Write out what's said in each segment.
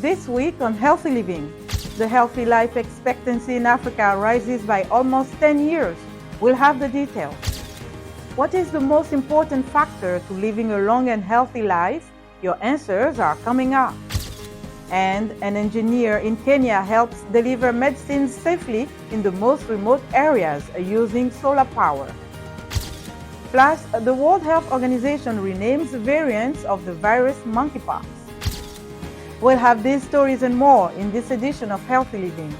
This week on Healthy Living, the healthy life expectancy in Africa rises by almost 10 years. We'll have the details. What is the most important factor to living a long and healthy life? Your answers are coming up. And an engineer in Kenya helps deliver medicines safely in the most remote areas using solar power. Plus, the World Health Organization renames variants of the virus Monkeypox. We'll have these stories and more in this edition of Healthy Living.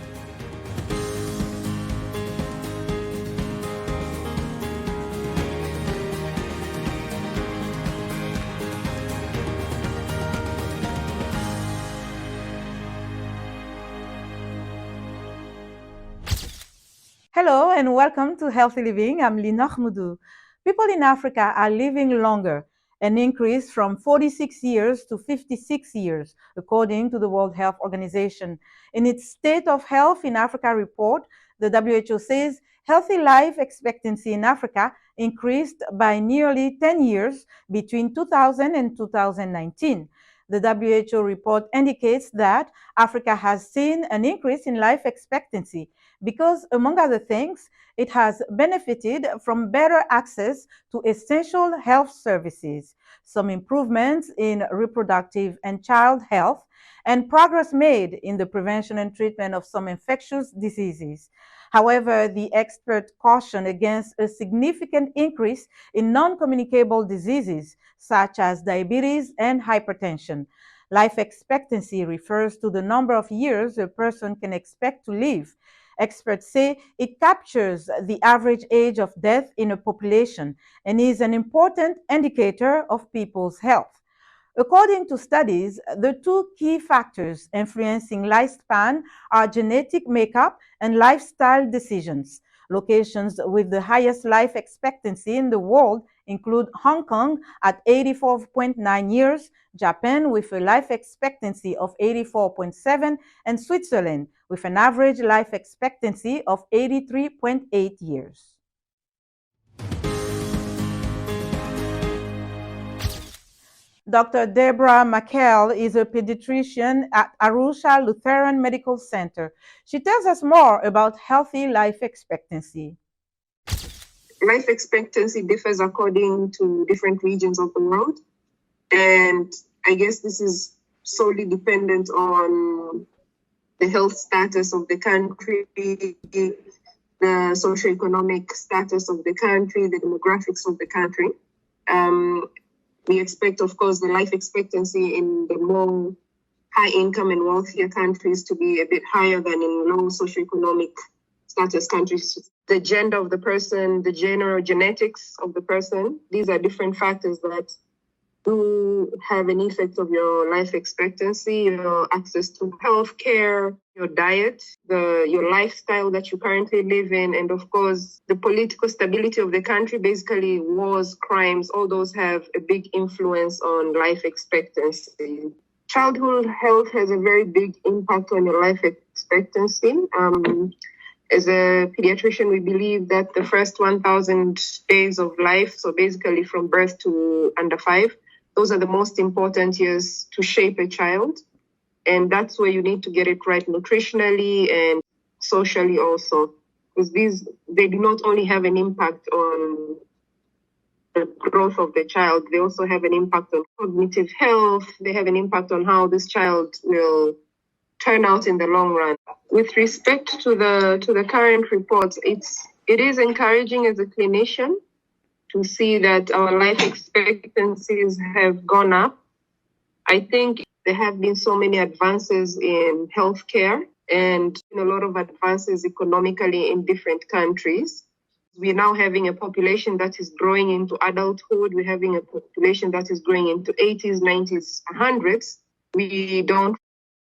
Hello and welcome to Healthy Living. I'm Lina Khmoudou. People in Africa are living longer, an increase from 46 years to 56 years, according to the World Health Organization. In its State of Health in Africa report, the WHO says healthy life expectancy in Africa increased by nearly 10 years between 2000 and 2019. The WHO report indicates that Africa has seen an increase in life expectancy because, among other things, it has benefited from better access to essential health services, some improvements in reproductive and child health, and progress made in the prevention and treatment of some infectious diseases. However, the expert cautioned against a significant increase in non-communicable diseases such as diabetes and hypertension. Life expectancy refers to the number of years a person can expect to live. Experts say it captures the average age of death in a population and is an important indicator of people's health. According to studies, the two key factors influencing lifespan are genetic makeup and lifestyle decisions. Locations with the highest life expectancy in the world include Hong Kong at 84.9 years, Japan with a life expectancy of 84.7, and Switzerland with an average life expectancy of 83.8 years. Dr. Deborah Mchaile is a pediatrician at Arusha Lutheran Medical Center. She tells us more about healthy life expectancy. Life expectancy differs according to different regions of the world. And I guess this is solely dependent on the health status of the country, the socioeconomic status of the country, the demographics of the country. We expect, of course, the life expectancy in the more high-income and wealthier countries to be a bit higher than in low socioeconomic status countries. The gender of the person, the general genetics of the person, these are different factors that do have an effect of your life expectancy, your access to health care, your diet, your lifestyle that you currently live in, and of course, the political stability of the country, basically wars, crimes, all those have a big influence on life expectancy. Childhood health has a very big impact on your life expectancy. As a pediatrician, we believe that the first 1,000 days of life, so basically from birth to under 5, those are the most important years to shape a child. And that's where you need to get it right nutritionally and socially also. Because they do not only have an impact on the growth of the child, they also have an impact on cognitive health. They have an impact on how this child will turn out in the long run. With respect to the current reports, it is encouraging as a clinician to see that our life expectancies have gone up. I think there have been so many advances in healthcare and a lot of advances economically in different countries. We're now having a population that is growing into adulthood. We're having a population that is growing into 80s, 90s, 100s. We don't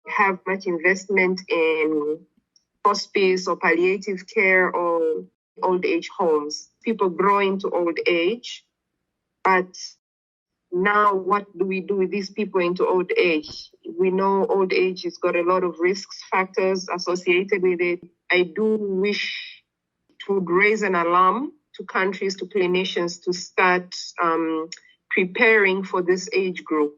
have much investment in hospice or palliative care or old age homes. People grow into old age, but now what do we do with these people into old age? We know old age has got a lot of risks factors associated with it. I do wish to raise an alarm to countries, to clinicians to start preparing for this age group.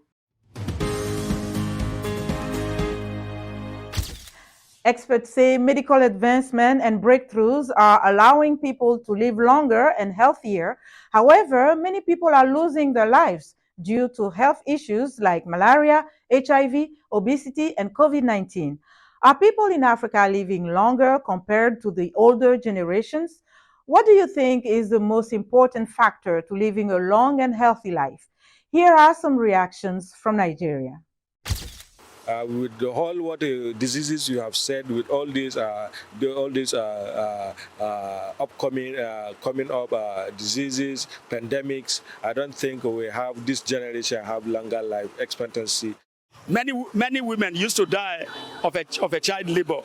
Experts say medical advancement and breakthroughs are allowing people to live longer and healthier. However, many people are losing their lives due to health issues like malaria, HIV, obesity, and COVID-19. Are people in Africa living longer compared to the older generations? What do you think is the most important factor to living a long and healthy life? Here are some reactions from Nigeria. With the whole what diseases you have said, with all these upcoming coming up diseases, pandemics, I don't think we have this generation have longer life expectancy. Many women used to die of a child labor,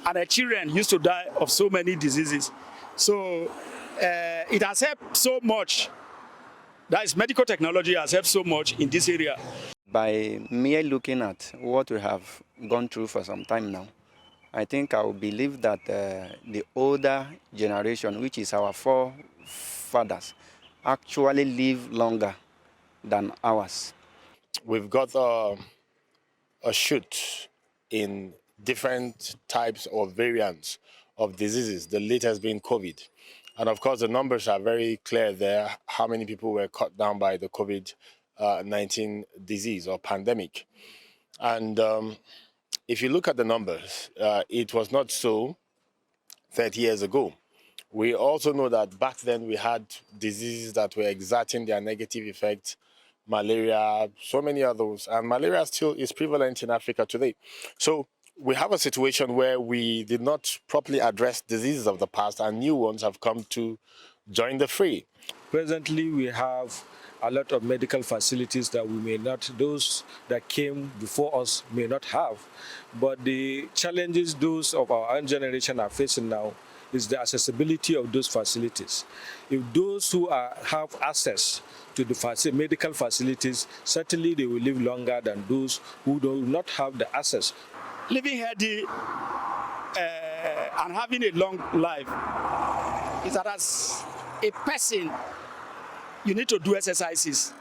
and their children used to die of so many diseases. So it has helped so much. That is, medical technology has helped so much in this area. By mere looking at what we have gone through for some time now, I think I will believe that the older generation, which is our forefathers, actually live longer than ours. We've got a shoot in different types of variants of diseases, the latest being COVID. And of course, the numbers are very clear there, how many people were cut down by the COVID-19 disease or pandemic. And if you look at the numbers, it was not so 30 years ago. We also know that back then we had diseases that were exerting their negative effects, malaria, so many others, and malaria still is prevalent in Africa today. So we have a situation where we did not properly address diseases of the past, and new ones have come to join the fray. Presently, we have a lot of medical facilities that we may not, those that came before us may not have. But the challenges those of our own generation are facing now is the accessibility of those facilities. If those who have access to the medical facilities, certainly they will live longer than those who do not have the access. Living healthy and having a long life is that as a person, you need to do exercises.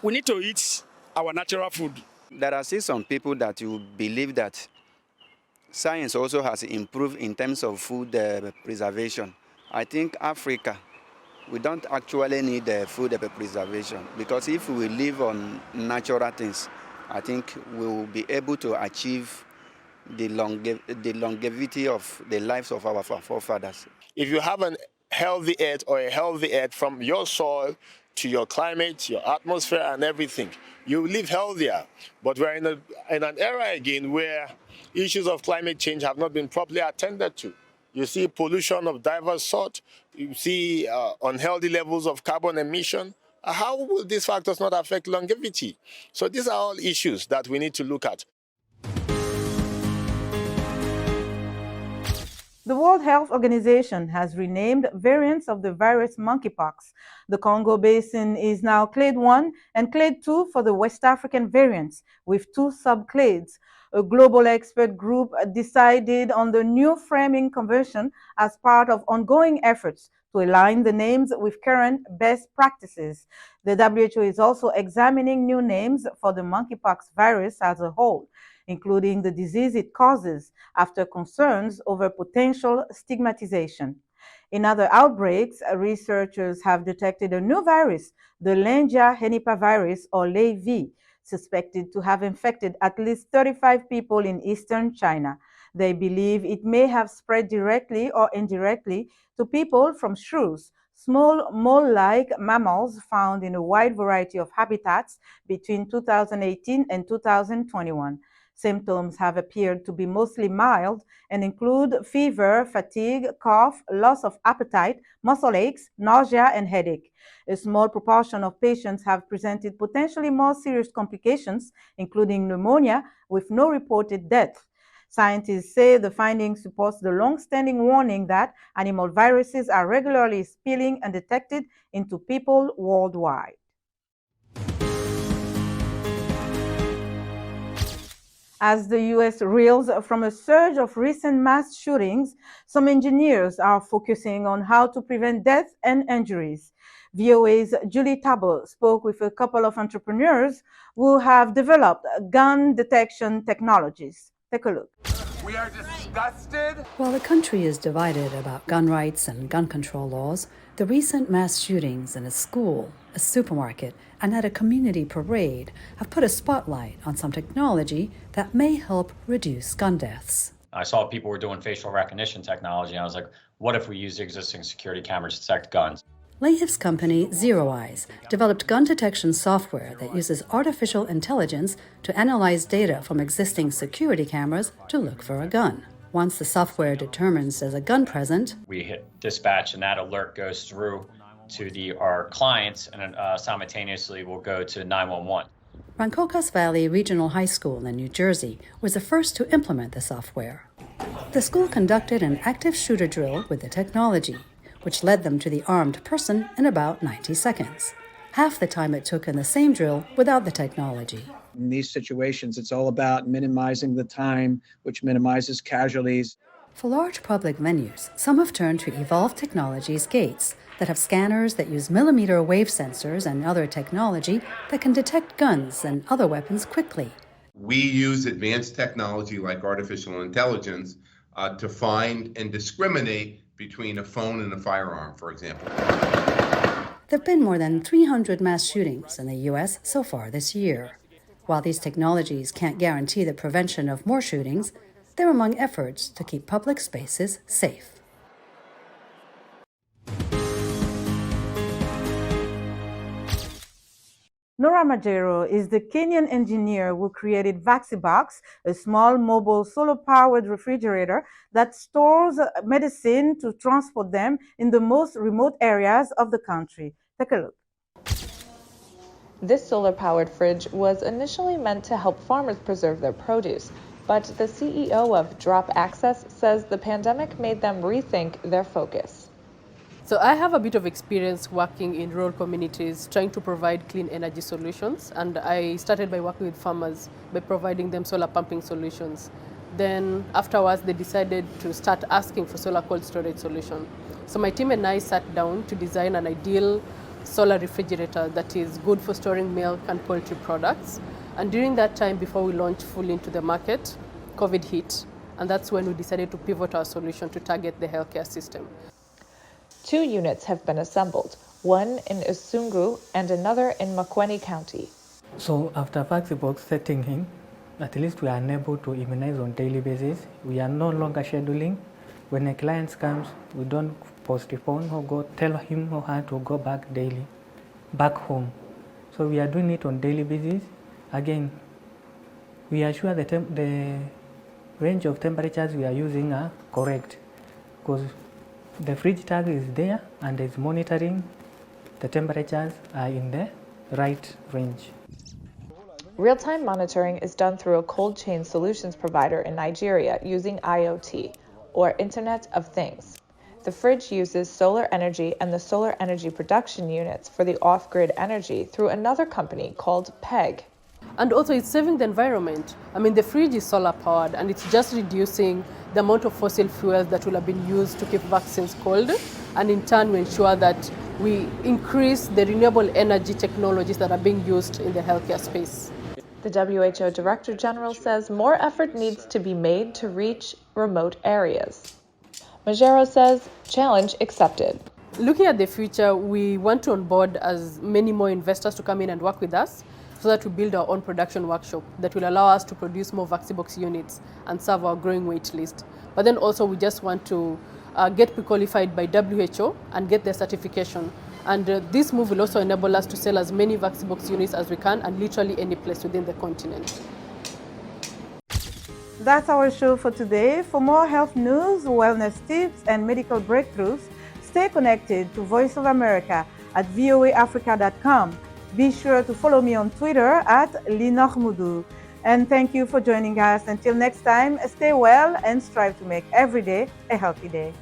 We need to eat our natural food. There are still some people that you believe that science also has improved in terms of food preservation. I think Africa, we don't actually need food preservation, because if we live on natural things, I think we will be able to achieve the longevity of the lives of our forefathers. If you have a healthy earth from your soil to your climate, your atmosphere and everything, you live healthier. But we're in an era again where issues of climate change have not been properly attended to. You see pollution of diverse sort, you see unhealthy levels of carbon emission. How will these factors not affect longevity? So these are all issues that we need to look at. The World Health Organization has renamed variants of the virus monkeypox. The Congo Basin is now clade 1 and clade 2 for the West African variants, with 2 subclades. A global expert group decided on the new framing convention as part of ongoing efforts to align the names with current best practices. The WHO is also examining new names for the monkeypox virus as a whole, including the disease it causes, after concerns over potential stigmatization. In other outbreaks, researchers have detected a new virus, the Lengia henipavirus, or LayV, suspected to have infected at least 35 people in eastern China. They believe it may have spread directly or indirectly to people from shrews, small mole-like mammals found in a wide variety of habitats between 2018 and 2021. Symptoms have appeared to be mostly mild and include fever, fatigue, cough, loss of appetite, muscle aches, nausea, and headache. A small proportion of patients have presented potentially more serious complications, including pneumonia, with no reported death. Scientists say the finding supports the long-standing warning that animal viruses are regularly spilling undetected into people worldwide. As the US reels from a surge of recent mass shootings, some engineers are focusing on how to prevent death and injuries. VOA's Julie Tabo spoke with a couple of entrepreneurs who have developed gun detection technologies. Take a look. We are disgusted. While the country is divided about gun rights and gun control laws, the recent mass shootings in a school, a supermarket, and at a community parade have put a spotlight on some technology that may help reduce gun deaths. I saw people were doing facial recognition technology, and I was like, what if we use existing security cameras to detect guns? Layhif's company, Zero Eyes, developed gun detection software that uses artificial intelligence to analyze data from existing security cameras to look for a gun. Once the software determines there's a gun present, we hit dispatch, and that alert goes through to our clients, and simultaneously will go to 911. Rancocas Valley Regional High School in New Jersey was the first to implement the software. The school conducted an active shooter drill with the technology, which led them to the armed person in about 90 seconds, half the time it took in the same drill without the technology. In these situations, it's all about minimizing the time, which minimizes casualties. For large public venues, some have turned to Evolve Technologies gates that have scanners that use millimeter wave sensors and other technology that can detect guns and other weapons quickly. We use advanced technology like artificial intelligence to find and discriminate between a phone and a firearm, for example. There have been more than 300 mass shootings in the U.S. so far this year. While these technologies can't guarantee the prevention of more shootings, they're among efforts to keep public spaces safe. Nora Majero is the Kenyan engineer who created Vaxibox, a small mobile solar-powered refrigerator that stores medicine to transport them in the most remote areas of the country. Take a look. This solar-powered fridge was initially meant to help farmers preserve their produce, but the CEO of Drop Access says the pandemic made them rethink their focus. So I have a bit of experience working in rural communities trying to provide clean energy solutions, and I started by working with farmers by providing them solar pumping solutions. Then afterwards they decided to start asking for solar cold storage solution. So my team and I sat down to design an ideal solar refrigerator that is good for storing milk and poultry products. And during that time, before we launched fully into the market, COVID hit, and that's when we decided to pivot our solution to target the healthcare system. 2 units have been assembled, one in Usungu and another in Makueni County. So after Vaxibox setting in, at least we are unable to immunize on daily basis. We are no longer scheduling. When a client comes, we don't postpone or tell him or her to go back home. So we are doing it on daily basis. Again, we are sure the range of temperatures we are using are correct, because the fridge tag is there and it's monitoring the temperatures are in the right range. Real-time monitoring is done through a cold chain solutions provider in Nigeria using IoT, or Internet of Things. The fridge uses solar energy and the solar energy production units for the off-grid energy through another company called PEG. And also it's saving the environment. I mean, the fridge is solar powered, and it's just reducing the amount of fossil fuels that will have been used to keep vaccines cold, and in turn we ensure that we increase the renewable energy technologies that are being used in the healthcare space. The WHO Director General says more effort needs to be made to reach remote areas. Majero says, challenge accepted. Looking at the future, we want to onboard as many more investors to come in and work with us, so that we build our own production workshop that will allow us to produce more Vaxibox units and serve our growing wait list. But then also we just want to get pre-qualified by WHO and get their certification. And this move will also enable us to sell as many Vaxibox units as we can, and literally any place within the continent. That's our show for today. For more health news, wellness tips, and medical breakthroughs, stay connected to Voice of America at voaafrica.com. Be sure to follow me on Twitter at Linochmudu. And thank you for joining us. Until next time, stay well and strive to make every day a healthy day.